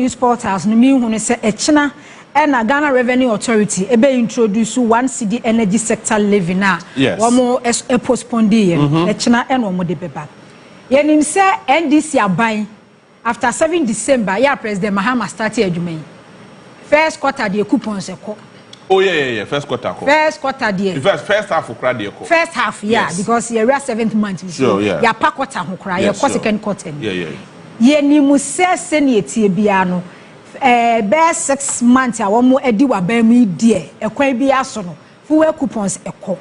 news portals no me hu say echina na Ghana Revenue Authority ebe introduce one city energy sector levy na womo postpone ye echina womo de beba yenim say NDC aban after 7 December ya President Mahama started adwuma first quarter the coupons eko. Oh yeah. First quarter. First quarter there. First half of credit. First half, yeah, yes. Because you're 7th month. Sure, yeah. You're pack quarter who cry. You're second quarter. Yeah. Ye ni mu se senior biano. Best 6 months. I want more ediwa be me dear. Ekwan bi aso no. Fuel coupons eko.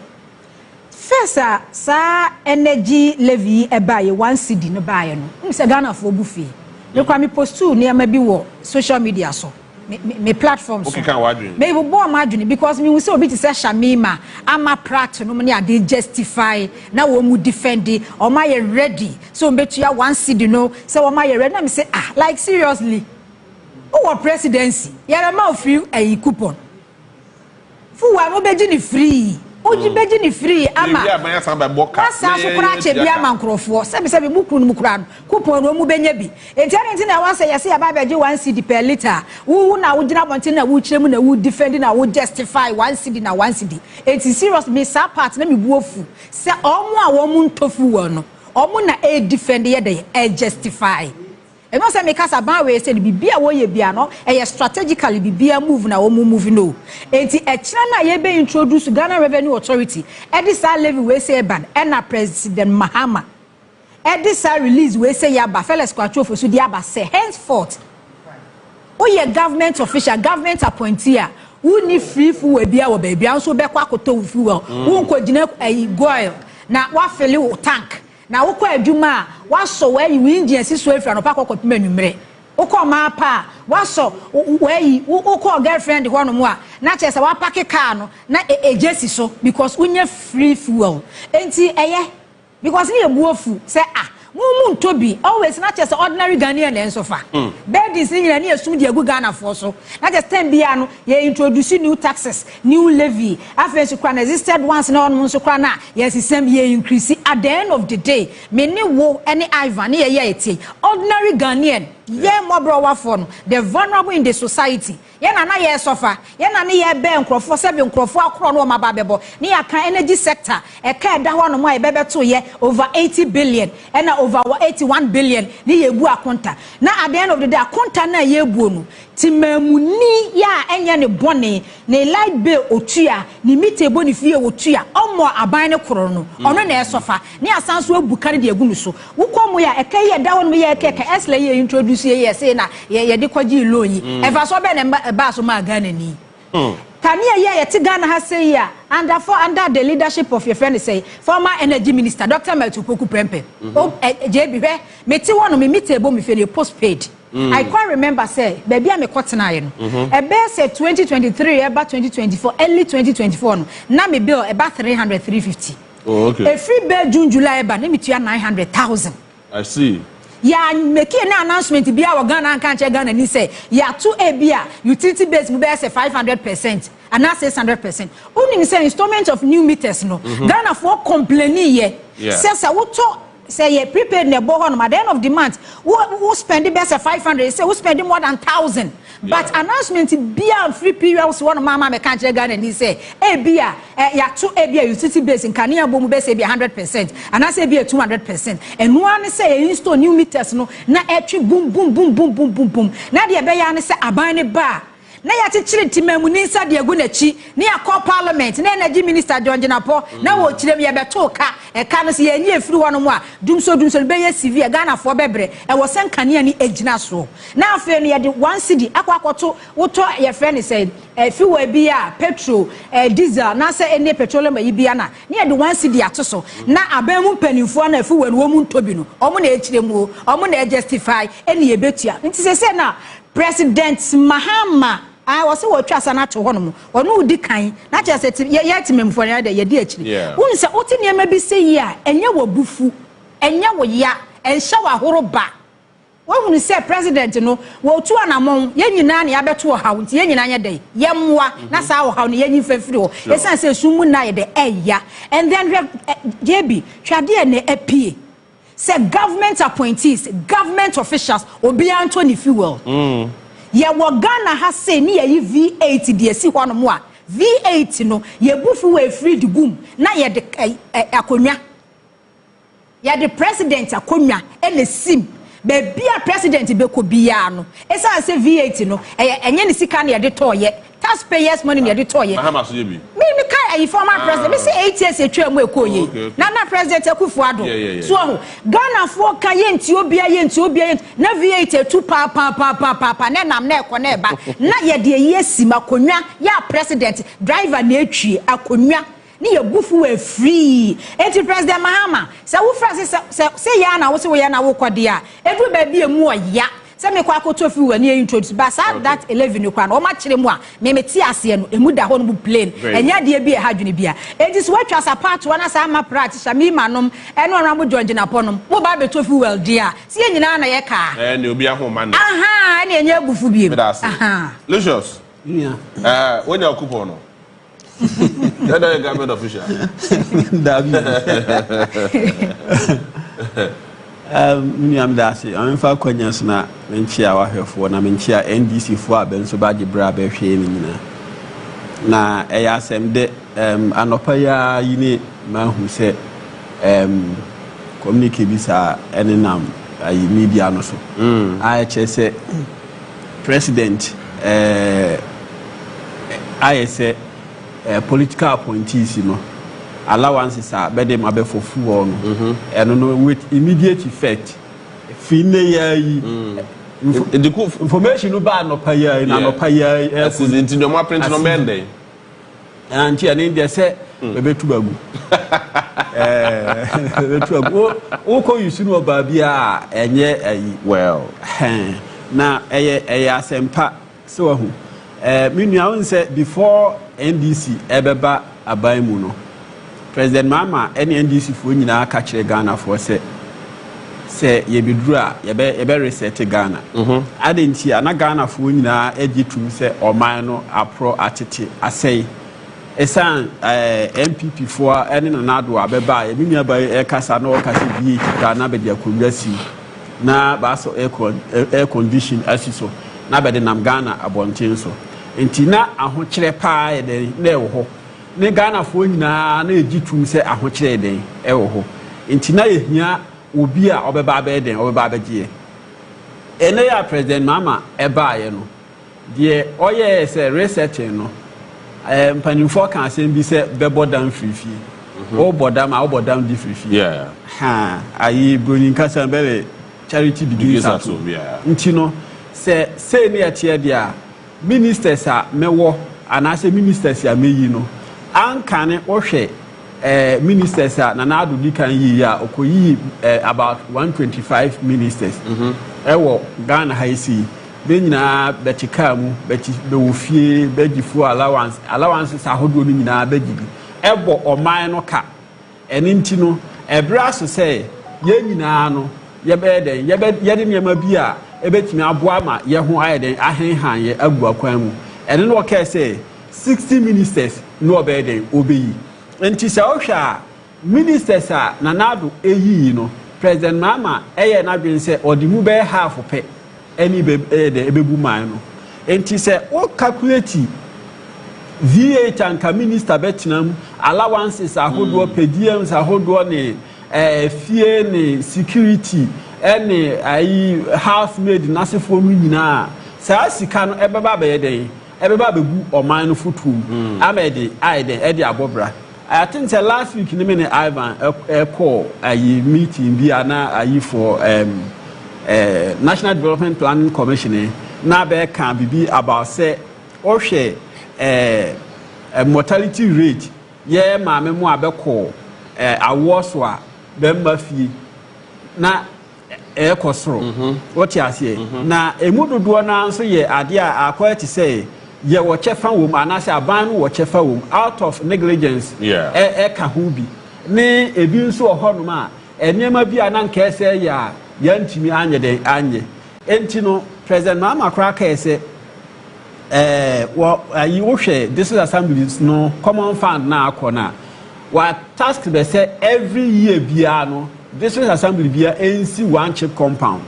First, sa energy levy buy 1 cedi no buy no. Mse Ghana for buffet. You kwa mi post tu near maybe wo social media so. Me platforms. Okay, can wadwin. Me bo wadwin because me we say obi to say Shamima, ama prat no me dey justify na wo mu defend o ma ye ready. So mbetua 1 cedi no, say o ma ye ready na me say like seriously. Who presidency? Yara ma free a coupon. Fu wa no beji ni free. Oji beji ni free ama. Ya ban san ba boka. Asa so kura che bia ma nkrofo. Sebi mukru mu kura no. Coupon no mu benya bi. Enti na wan say yesi aba beji 1 cedi per liter. Wu na wo gina bonte na wo kiremu na wo defend na wo justify 1 cedi na 1 cedi. Enti serious me sa part na me buofu. Se omo a wo mu ntofu wo no. Omo na e defend ye dey e justify. E no say me kasa ban we say bibia wo ye bia no e strategically bibia move na wo move no enti e kira na ye be introduce Ghana Revenue Authority e dis levy we say ban e na President Mahama e dis release we say ya ba fellas kwatro for so dia ba say henceforth o ye government official government appointee a who ni free fuel bia wo ba bia so be kwa koto fuel who ko gina goil na wa fill wo tank na wo kwa adwuma wa so we yi engine si so afra no pa kokopem anwumre wo ko ma pa wa so we yi wo ko girlfriend ho no mo a na che se wa pack car no na ejesi so because unya free fuel enti eye because ni ebuofu say mumu ntobi always na che se ordinary Ghanian na ensofa bedis ni nyina na esum de agu Ghana for so na just time bia no ye introduce new taxes new levy afensu kwa na existed ones na on so kwa na yes system ye increase at the end of the day me ni wo any Ivan ye ye ordinary Ghanaian ye mo bro wa for no the vulnerable in the society ye na ye suffer ye na ye be nkrofo se be nkrofo akro no ma ba bebo ni aka energy sector e ka da ho no mo ye bebe to ye over 80 billion and over 81 billion ni ye bu akonta na at the end of the day akonta na ye bu no timamuni ya enye ne bone ne light bill otua ni mitebo ni fie otua omo aban ne koro no ono na esofa ni asanso abukare de agunu so wukomo ya eka ye da won ye eka esla ye introduce ye say na ye de kwaji loyi eva so be ne ba so ma Ghana ni Kania ye ti Ghana ha say ya under the leadership of your friend say former energy minister Dr. Meltupoku Prempe JB we me ti won me mitebo me fe postpaid I quite remember say baby am kotena ye no e be say 2023 eba 2024 early 2024 no na me bill eba 350 okay a free bill June July eba na me tua 900,000 I see ya make an announcement bia wa Ghana kan che Ghana ni say ya to a bia utility base mu be say 500% and now 600%. Only say installment of new meters no Ghana for complaining ye say what say ye prepaid ne bo ho no at the end of the month who spend best 500 say who spend more than 1,000 but announcement bia free periods one mama me kan che Ghana ni say e bia ya to e bia utility base in Ghana bo mu be say be 100% and I say be 200% and one say install new meters no na etwi boom boom boom boom boom boom boom na de be ya ne say aban ne ba na ya chichire timamu ni nsa de agu na chi ni akọ parliament na energy minister John Jenapo na wo chirem ye beto ka e ka no se ye nyi efiri ho no mo a dumso be ye CV Ghana for bebre e wo sen Ghania ni ejina so na afa no ye de 1 cedi akwakoto woto ye friend say fuel bia petrol diesel na say any petroleum yi bia na ye de 1 cedi atoso na abamu mpanimfo na fuel wo mu ntobi no omo na echirem omo na justify eni ye betua nti se na President Mahama I was so trust na to hono mo ono udi kan na che se ye timemfo na de ye di akiri won se oti ne ma bi se yi a enye wo bufu enye wo ya enhye wa horo ba won se president no wo tu anamon ye nyina na ya beto ha nti ye nyina nya de ye mwa na sa wo ha no ye nyi fafiri ho esan se sumu na ye de eya and then JB twade ne apie say government appointees government officials obi anto ni fuel ye wo Ghana ha say ni ye V8 de si hɔ no mo a V8 no ye bufu we free the boom na ye de akonwa ye de president akonwa ene sim be bia president be ko bia no esa say V8 no enye ne sika na ye de toye taxpayers money na ye de toye Mahama so ye bi me kai former president me say 8 years etwa mu ekoye na president Akufo-Addo so Ghana for ka ye nti obia na V8 tu pa na nam na ekọ na eba na ye de yesi makonwa ya president driver na etwi akonwa ni ye bufu we free enti President Mahama say wo Francis say ya na wo say wo ya na wo kode a edu ba bi emu oya say me kwa akoto fi wani introduce but that 11 kwa na o ma kire mu a me ti ase no emu da ho no plane enya de bi e hadwene bia enti so watwa support wana sa ma practice mi manom eno onra mo George na ponom mo ba beto fi well dia se nyina na ye ka ne obi ahụ ma aha na enya bufu bi aha Lucius when you coupon no that is government official Miniam Dasi, I'm for Quenyas na Menchia Wahefo, na Menchia NDC for Benso Badi Brabe Shamina. Na ASM de Anopaya Yini man who said communicate bisa enam media no so. I say President I say political appointees you know. Allowances are better than my for fuel, and no with immediate effect. Information about no pay no pay. As is into the more print on Monday. And here in there say, maybe to babu. Oko you see no babia and ye well. Now a sempa so who. Meaning say before NDC ebeba abaimuno. President Mahama any NDC for nyina ka kire Ghana for say ye bidura ye be reset Ghana adenti ana Ghana for nyina egitum say oman no apro atete asay esan MPP for any nanado abeba ye nua ba e kasa na o kasa bi Ghana be dia kongresi na ba so air condition asiso na be de nam Ghana abonten so enti na ahokire pa ye de na ewo ho ne Ghana fo nyina na egitum se ahokire den e wo ho enti na yehia obi a obeba ba den obeba ba gie ene ya President Mahama e ba ye no de oye se reset no mpanimfo kan asem bi se bebo dan frifie o bodam a o bodam di frifie ha ayi bronin kasa bele charity begins at home enti no se ne etie dia ministers a mewo anase ministers a meyi no ankane ohwe ministers na adu di kan yi ya okoyi about 125 ministers ewo Ghana haisi be nyina betika mu beti be wofie beji fuel allowance sahodo ni nyina beji bi ebo oman no ka eni nti no ebra so say ye nyina no ye be den ye de niam bi a ebetimi aboa ma ye ho ayeden ahenhan ye agu akwan mu eni no ka say 60 ministers no obeden obeyi enti se ohwa ministers a nanado eyi no President Mahama eye na dwen se odimu be half pe eni be de ebebu man no enti se o calculate V8 anka minister betinam allowances ahodo pediums ahodo ne fie ne security eni ayi housemaid nasefo mu nyina sa sika no ebeba be den ebeba bebu oman no futu amede aide edi abobra I think last week ni me Ivan call ayi meeting bi ana ayi for National Development Planning Commission na be kan bibi about say ohwe mortality rate ye maame mu abekọ awoso a be mafie na ekosoro what you say na emudodo na nso ye ade a akwati say ye wo chefa wom anase aban no wo chefa wom out of negligence ka ho bi ne ebi nso ohonum a enema bi ananka ese ya ntimi anye den anye enti no President Mahama kraka ese ayi wo hwe this assemblies no common fund na akona wa task be say every year bia no this assembly bia NC one chip compound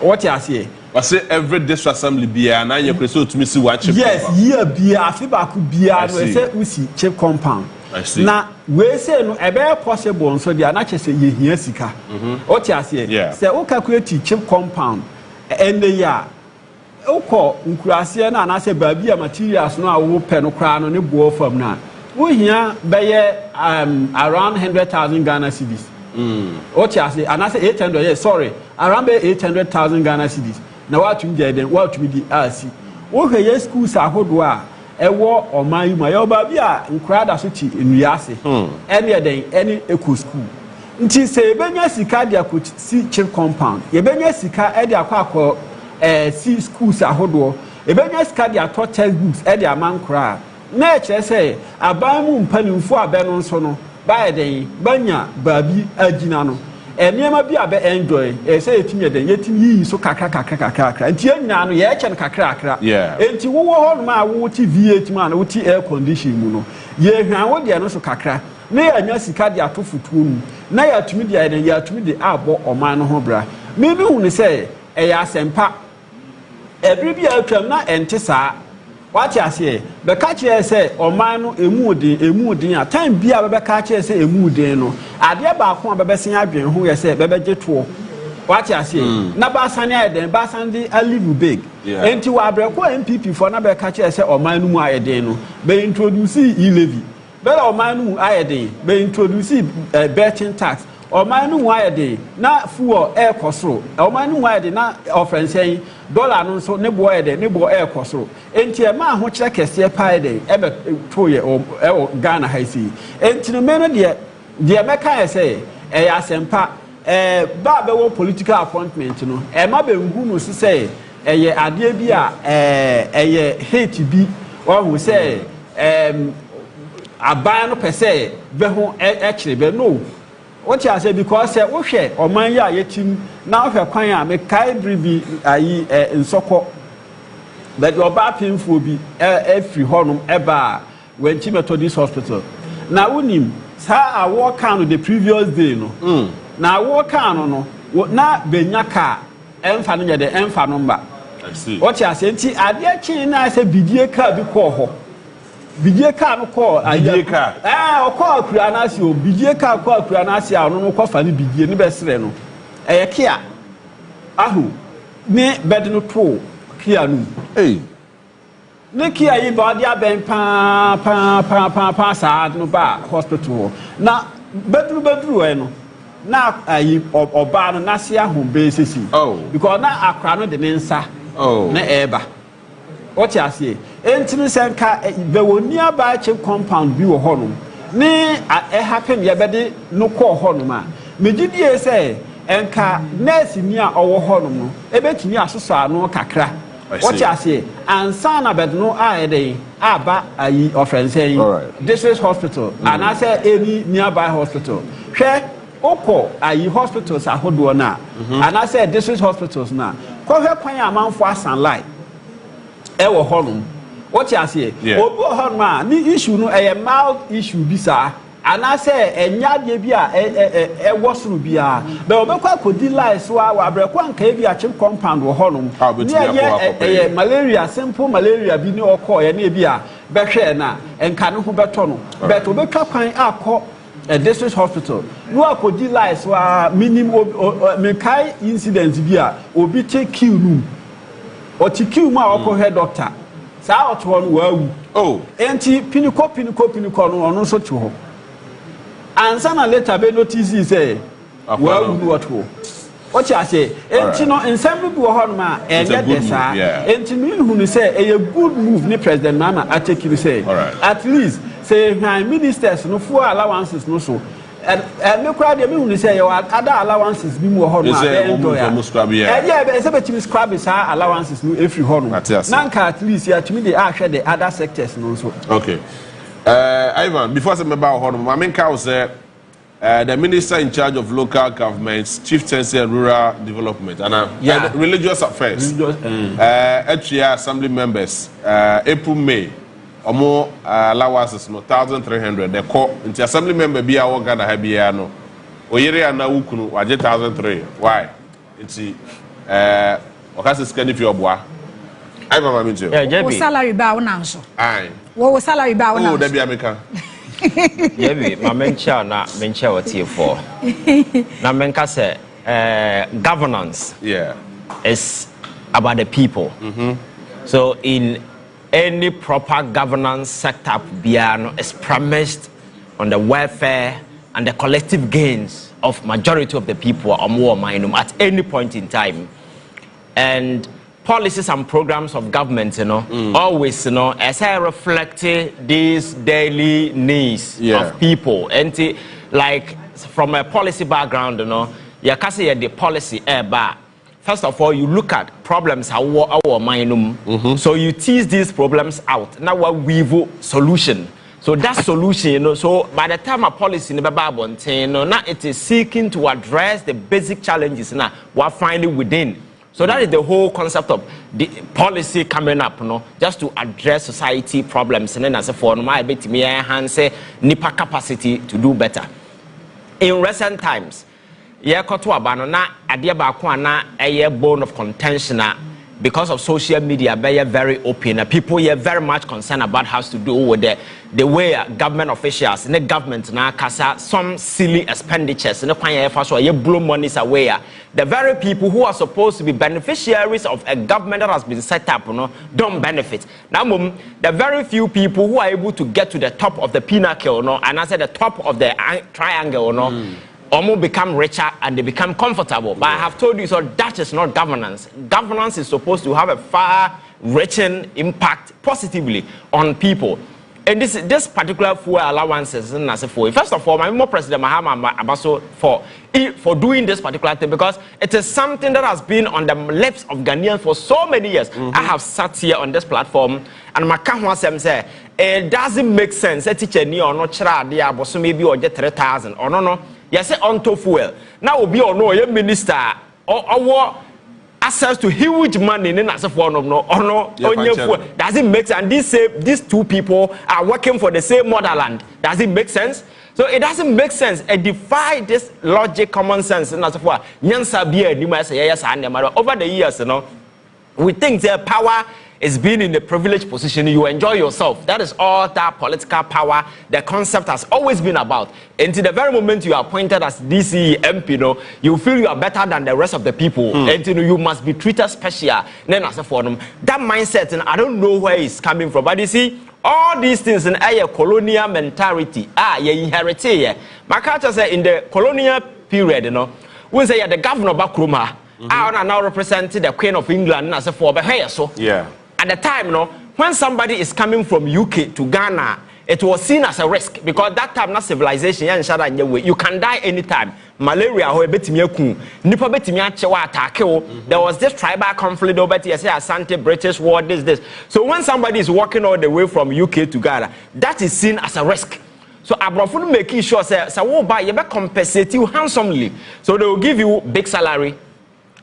what you say I say every district assembly bia na you so to me see one chip. Yes, year bia afibaku bia no say we see chip compound. I see. Na we say no e be possible so dia na che say ye hia sika. O ti ase. Say o calculate chip compound and the year ukọ nkurase na na say baabi a materials no a wo pɛ no kra no ne bo fam na. We hia be around 100,000 Ghana cedis. What you say? And I say 800. Yes, sorry, around 800,000 Ghana cedis. Now what you get then? What we the RC? Okay, yes, schools are hold a war or my babia and crowd as in Riasi. Any eco school. Until say Benya Sika dia could see chip compound. Ye Benya Sika edia kwako see schools are hold. E Benya Sika dia taught textbooks edia man crowd. Nature say abamu mpanimfo abenon so no. By the banya babi agina no enema bi abe enjoy say etimi den yetimi yi so kakra enti anyina no ye eche no kakra enti wo ho no ma wo ti V8 ma no wo ti air condition mu no ye hwan wo de no so kakra na ya nya sika de ato futuo mu na ya tumi de ya den ya tumi de abo oman no ho bra me bi hu ne say e ya sempa ebri bi atwam na ente saa what you say? The catcher say, or man, a moody, a time be a catcher say a moody no. I dear back one baby Adrian who has said, Baby Jet. What you say? Nabasania, then Basandi, a little big. And to our break MPP for another catcher say, or man who I deno, be introduce e-levy. But or man who I day, be introduce betting tax. Or man who I day, not full air costro. Or man who I did not offer saying, dollar no so ne boy de ne boy air costro. Enti e ma ho kire kese pie de e be toye o Ghana haisi. Enti no me no de meka say e ya sempa ba be wo political appointment no e ma be ngu no so say e ye ade bi a e ye hate bi wo hu say aban no pese be ho e kire be no. What you say because wo hwe oman ya yetim na wo hwe kwan a me kai bribi ayi nsoko but your bad painful be every honum eba when Methodist hospital na unim sa a walk on the previous day no na walk on no na benya ka emfa no de emfa number. I see. What you say nti ade chi na say bidie ka bi ko ho bidie ka no ko bidie ka o ko akura na si o bidie ka ko akura na si a no ko fa ni bidie ni be sere no eye kia ahu ni bed no to kia nu ne kia yi ba dia ben pa sa no ba hospital na bedru e no na ayi oba no na se ahu be sesi because na akra no de ne nsa na eba what you say entimi senka be woni aba chip compound bi wo ho no ne e happen ye bede no ko ho no ma megidie say enka nurse ni a owo ho no no ebetimi asoso ano kakra what you say ansa na bed no a ede aba ayi ofrense district hospital and I say any nearby hospital hwe oko ayi hospitals ahodo na and I say district hospitals na ko hwe kwan amanfo asanlai ewo honum what you say obo honum a ni issue no mild issue bi sa ana say enyade bi a wosuru bi a be obekwa kodi lies so a abrekwa nka bi a chip compound wo honum ni malaria simple malaria bi ni okọ ye na bi a behwe na enka no ho beto no but obetwa kwan akọ a district hospital no akodi lies so a minimum mekai incident bi a obi take queue no o ti queue ma okọ head doctor sa otwo no wawu enti piniko no ono so ti ho ansa na later be notice say wawu no otwo what you say enti no ensem bi wo ho no ma enye desa enti me hu ni say a good move ni President Mahama atake say at least say ministers no fuel allowances no so and me crowd me hu say your other allowances bi mu ho no enjoy yeah say betimi scrap is allowances no every ho no nanka at least ya to me dey ahwe the other sectors no so okay Ivan before say me ba ho no ma me ka say the minister in charge of local governments chieftaincy and rural development and religious affairs HCA assembly members April May omo allowances no 1,300 the call into assembly member bia wo Ghana ha bia no oyere ana wukunu waje 1,300 why it's Okase scan if you boa. I mama me too. Yeah, salary ba wona nso. Aye. Wo salary ba wona. Oh, there be America. Yeah, my mencha na mencha what here for. Na menka say governance. Yeah. Is about the people. So in any proper governance setup, is premised on the welfare and the collective gains of majority of the people or more minimum at any point in time. And policies and programs of government, always, as I reflect these daily needs of people. And like from a policy background, you can say the policy first of all, you look at problems our minimum. So you tease these problems out. Now what weave solution. So that solution, so by the time a policy in the Bible, now it is seeking to address the basic challenges now we're finding within. So that is the whole concept of the policy coming up, just to address society problems and then as a form, I bet me enhance NIPA capacity to do better. In recent times, koto abano na ade ba ko na bone of contention because of social media be very open. People are very much concerned about how to do with the way government officials and the government na kasa some silly expenditures and the blow monies away. The very people who are supposed to be beneficiaries of a government that has been set up don't benefit. Now the very few people who are able to get to the top of the pinnacle and I said the top of the triangle almost become richer and they become comfortable. But I have told you, so that is not governance. Governance is supposed to have a far-reaching impact positively on people. And this particular fuel allowances, first of all, I'm President Mahama Abaso for doing this particular thing because it is something that has been on the lips of Ghanians for so many years. I have sat here on this platform and my counsel say it doesn't make sense. A teacher ni or not chra maybe or get 3,000 or no. Yes, onto fuel. Now will be or no, a minister or access to huge money in as a form of fuel. Does it make sense? And these two people are working for the same motherland. Does it make sense? So it doesn't make sense. It defies this logic, common sense. And as a form, over the years, we think their power is being in the privileged position. You enjoy yourself. That is all that political power, the concept has always been about. Until the very moment you are appointed as DC MP, you feel you are better than the rest of the people. Until you must be treated special. Then as a forum, that mindset, and I don't know where it's coming from. But you see, all these things in a colonial mentality, you inherit it. My culture say in the colonial period, we say the governor of Bakruma, I now represent the Queen of England as a for so. Yeah. At the time, when somebody is coming from UK to Ghana, it was seen as a risk because that time, not civilization, you can die anytime. Malaria, there was this tribal conflict over here, Asante, British war, this. So when somebody is walking all the way from UK to Ghana, that is seen as a risk. So Abrafun making sure you compensate you handsomely. So they will give you big salary,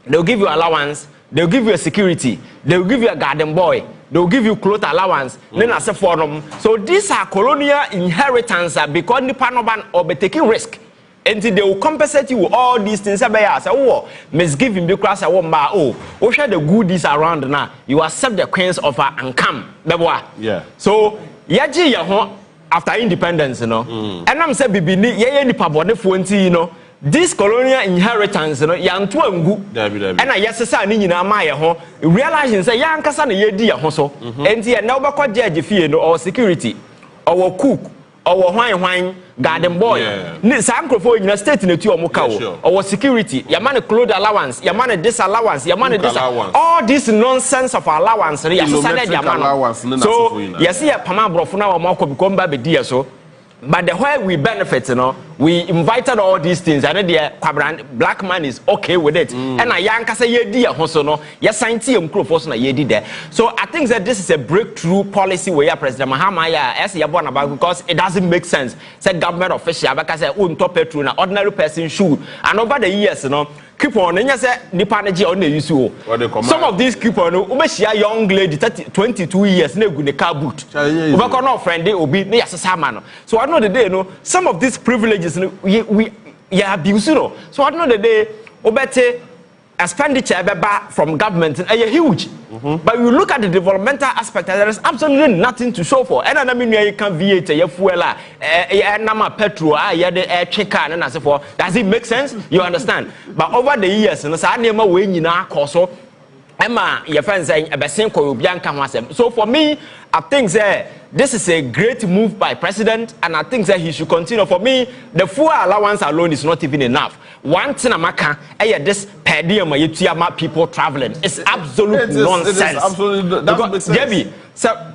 they will give you allowance. They'll give you a security. They'll give you a garden boy. They'll give you clothes allowance. Then as a forum. So these are colonial inheritance because Nipanoban or be taking risk. Until they will compensate you with all these things. Misgiving because share the goodies around now. You accept the queens of Ankam. Yeah. So yaji after independence, And I'm saying bibini nipa bone fuenti, this colonial inheritance, yantu engu. And I yes say ni nyina ma ye ho. Realizing say yan kasa na ye di ye ho so. Enti na obekọ judge fie no or security or cook or hwan garden boy. Ni sa nkrofo nyina state na tu omo ka wo. Or security, ya man clothes allowance, ya man disallowance, ya man this all this nonsense of allowance, ya sasa dia man. So yes ya pama brofo na omo ko bikomba be di so. But the way we benefit, we invited all these things. I know the black man is okay with it. And I yanka say ye di hoso yes na ye di there. So I think that this is a breakthrough policy where President Mahama about because it doesn't make sense. Say government official because say top petrol na ordinary person should. And over the years, keep on and say nipa na on the use. Some of these keep on young lady 22 years na gu ne car boot. Ubeko no friend obi na yasesa man. So I know the day some of these privileges we abuse. So I know the day obete expenditure from government is huge. But you look at the developmental aspect, there is absolutely nothing to show for. And I mean, you can VAT, you fuel, petrol, chicken, and so forth. Does it make sense? You understand? But over the years, and I never win in our course. Emma, your friend saying a so for me, I think that this is a great move by president, and I think that he should continue. For me, the fuel allowance alone is not even enough. One thing this per diem people traveling. It's absolute nonsense. It is absolutely, that makes sense. Debbie, so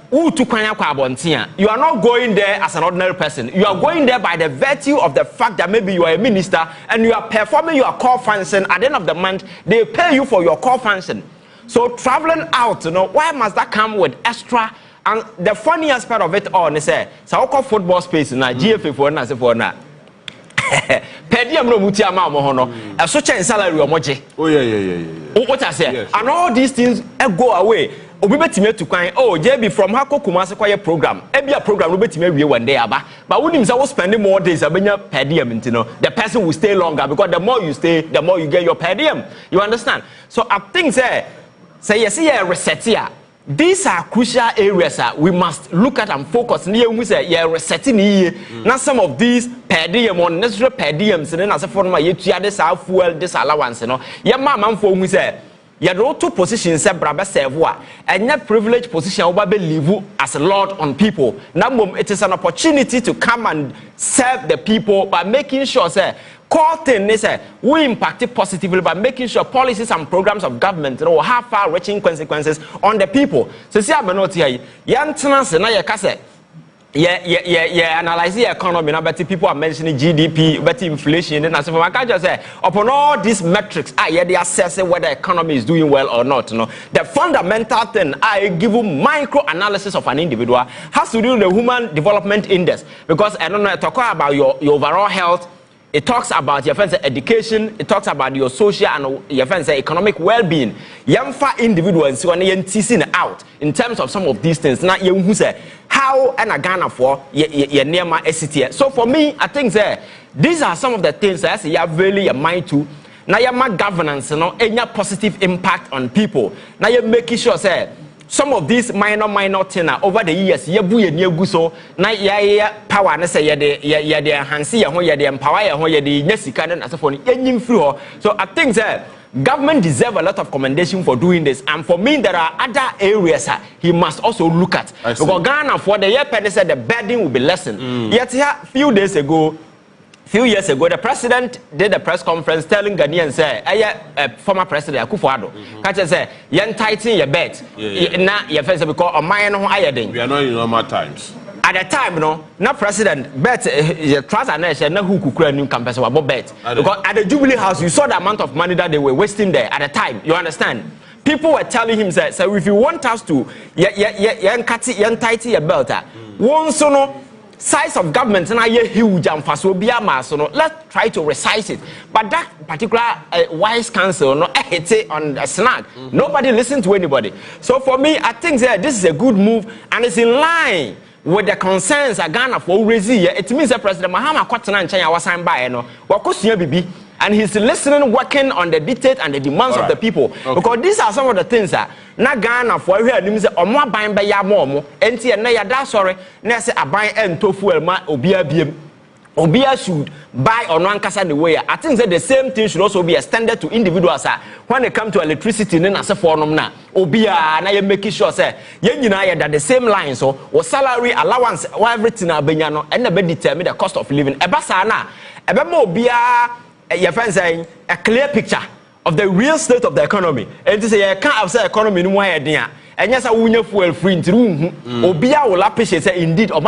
you are not going there as an ordinary person. You are going there by the virtue of the fact that maybe you are a minister and you are performing your core function. At the end of the month, they pay you for your core function. So traveling out, why must that come with extra? And the funniest part of it all is say, so football space na GFA for na se for na. Per diem no muti ama mo no. E so chen salary o moje. Oh yeah. What I say? Yes. And all these things go away. Obi betime to kwan. Oh, JB from Hako Kumasi kwaye program. E bia program no betime wie one day aba. But when him say we spending more days abenya per diem ntino, the person will stay longer because the more you stay, the more you get your per diem. You understand? So I think say yes, yeah, reset here. These are crucial areas we must look at and focus. We say, yeah, resetting here. Now, some of these per diem or necessary per diems, and then as a form of this fuel, this allowance, yeah, man, for we say, yeah, there are two positions, and your privileged position will be live as a Lord on people. Now, it is an opportunity to come and serve the people by making sure, core thing is we impact it positively by making sure policies and programs of government will have far-reaching consequences on the people. So see, I'm not here. Yeah, analyze the economy. Now, but people are mentioning GDP, but inflation, and as I can just say, upon all these metrics, they assess whether the economy is doing well or not. The fundamental thing I give you micro analysis of an individual has to do with the Human Development Index, because I don't know, talk about your overall health. It talks about your friends' education. It talks about your social and your friends' economic well-being. Young far individuals who are teasing out in terms of some of these things. Now, you who say how and a Ghana for your near my SCT. So for me, I think that these are some of the things that you have really a mind to. Now, you have governance, any positive impact on people. Now, you're making sure say. Some of these minor things over the years, so now power and say the enhance the empower the nesika as for so I think that government deserve a lot of commendation for doing this, and for me there are other areas he must also look at because Ghana for the year said the burden will be lessened. Yet here few years ago, the president did a press conference telling Ghanian, say, former president Akufo-Addo, catch say, "Yen tighten your bet." Now, your face because a man who I did. We are not in normal times. At the time, now president bet your trust and nation, who could create new campus about bet because at the Jubilee House, you saw the amount of money that they were wasting there at the time. You understand? People were telling him, say, so if you want us to, yen tighten your belt, one so size of government and huge and fast will be a mass. Let's try to resize it. But that particular wise counsel, on a snag. Nobody listened to anybody. So for me, I think that this is a good move and it's in line with the concerns of Ghana for raising. It means that President Mahama Kwatana and China was signed by Bibi. And he's listening, working on the dictate and the demands of the people. Okay. Because these are some of the things that na Ghana for here means more buying by ya more and na ya da sorry na say aban and tofu ma obia should buy on one kasa the way. I think that the same thing should also be extended to individuals when it comes to electricity na say for nom na obia na you making sure say yen nyina that the same line so or salary allowance everything abenya no and na be determine the cost of living e ba sa na e be ma obia your friend saying a clear picture of the real state of the economy. And to say you can't have economy no more and yes, I will fuel free into obia will appreciate indeed or